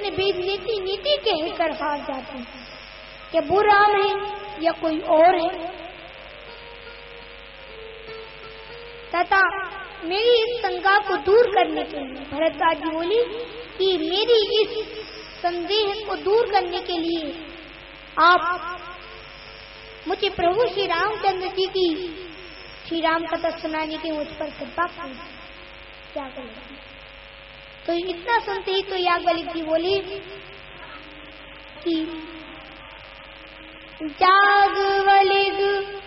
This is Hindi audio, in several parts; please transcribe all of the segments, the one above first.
लेकिन बेइज्जती नीति कहकर हार जाते हैं कि वो राम है या कोई और है। तथा मेरी इस शंका को दूर करने के लिए भरद्वाज जी बोली कि मेरी इस संदेह को दूर करने के लिए आप मुझे प्रभु श्री रामचंद्र जी की श्री राम कथा सुनाने की मुझ पर कृपा करें। क्या करें? तो इतना सुनते ही तो याज्ञवल्क्य जी बोली कि याज्ञवल्क्य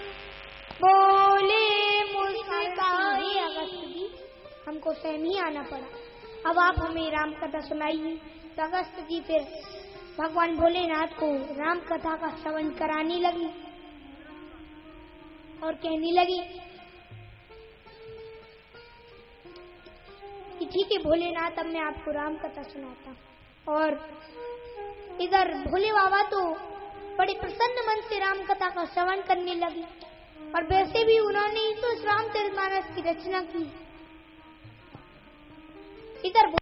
बोले मुस्काए अगस्त जी, हमको स्वयं ही आना पड़ा, अब आप हमें राम कथा सुनाइए। तो अगस्त जी फिर भगवान भोलेनाथ को राम कथा का श्रवण कराने लगी और कहने लगी कि ठीक है भोलेनाथ, अब मैं आपको राम कथा सुनाता हूँ। और इधर भोले बाबा तो बड़े प्रसन्न मन से राम कथा का श्रवण करने लगी और वैसे भी उन्होंने ही तो रामचरितमानस की रचना की। इधर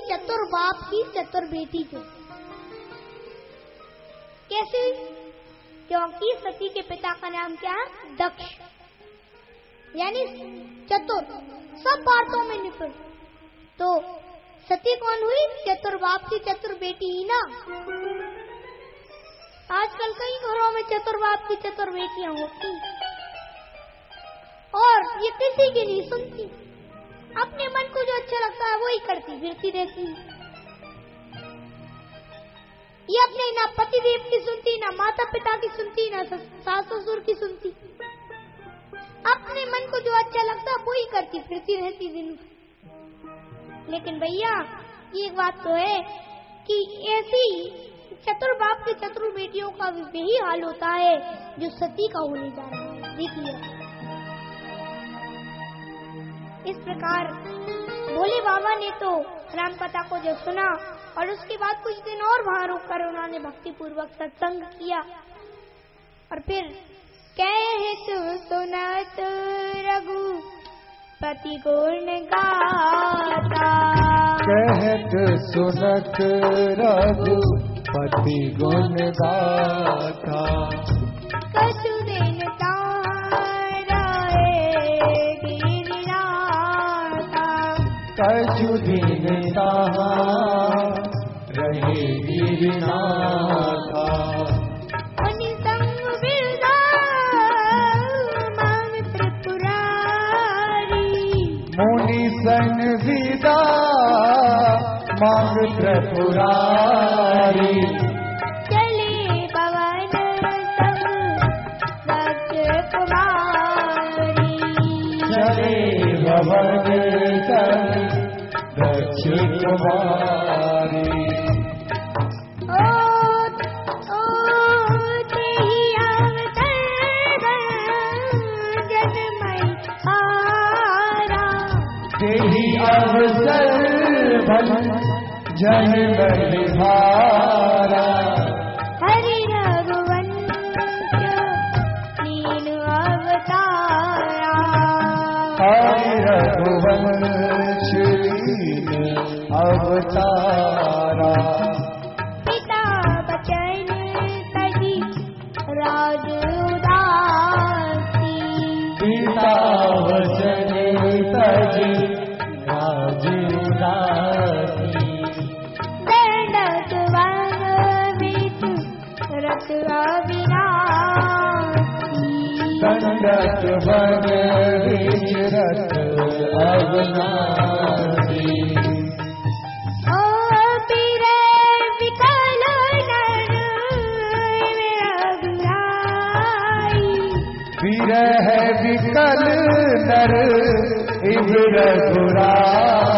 चतुर बाप की चतुर बेटी थे। कैसे? क्योंकि सती के पिता का नाम क्या है? दक्ष, यानी चतुर, सब बातों में निपुण। तो सती कौन हुई? चतुर बाप की चतुर बेटी ही ना। आजकल कई घरों में चतुर बाप की चतुर बेटियां होती और ये किसी की नहीं सुनती, अपने मन को जो अच्छा लगता है वही करती फिरती रहती। ये अपने ना पति देव की सुनती, ना माता पिता की सुनती, ना सास ससुर की सुनती, अपने मन को जो अच्छा लगता है वही करती फिरती रहती दिन। लेकिन भैया ये एक बात तो है कि ऐसी चतुर बाप की चतुर बेटियों का भी यही हाल होता है जो सती का होने जा रहा है। देखिए इस प्रकार भोले बाबा ने तो राम कथा को जो सुना और उसके बाद कुछ दिन और वहां रुककर उन्होंने भक्ति पूर्वक सत्संग किया और फिर कहत सुनत रघुपति गुण गाता, कहत सुनत रघुपति गुण गाता, कछु दिन कछु दिन रहे गिरनाथा, मुनि संग बिरधा मांग त्रिपुरारी, मुनि संग विदा मांग त्रिपुरारी, चले पवन संग दक्ष कुमारी, चले पवन संग दक्ष कुमारी, तेहि अवसर भन जन बलिहारा, हरि रघुवंश लीन अवतारा, हरि रघुवंश लीन अवतारा, पिता बचन तजी राज उदासी, पिता वचन तजी राज उदासी, दंडक वन बीच रत अविनाशी, दंडक वन बीच रत अविनाशी, ओ पीरे विकल नर विरह विकल नर इब रघुराई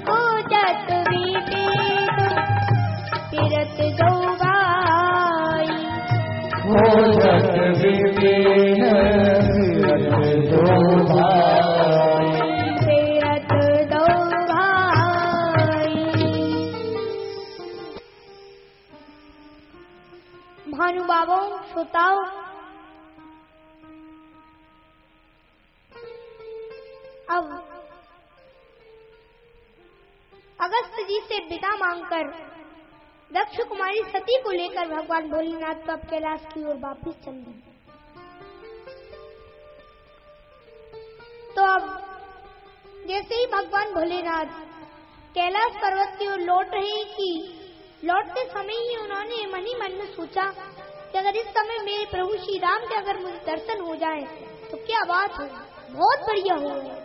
खोजत विवेक तीरथ दो भाई खोजत विवेक तीरथ दो भाई तीरथ दो भाई। महानुभावों श्रोताओं, अब अगस्त जी से विदा मांगकर दक्ष कुमारी सती को लेकर भगवान भोलेनाथ तो अब कैलाश की ओर वापिस चल गए। तो अब जैसे ही भगवान भोलेनाथ कैलाश पर्वत की ओर लौट रहे कि लौटते समय ही उन्होंने मन ही मन में सोचा कि अगर इस समय मेरे प्रभु श्री राम के अगर मुझे दर्शन हो जाए तो क्या बात हो, बहुत बढ़िया होगा।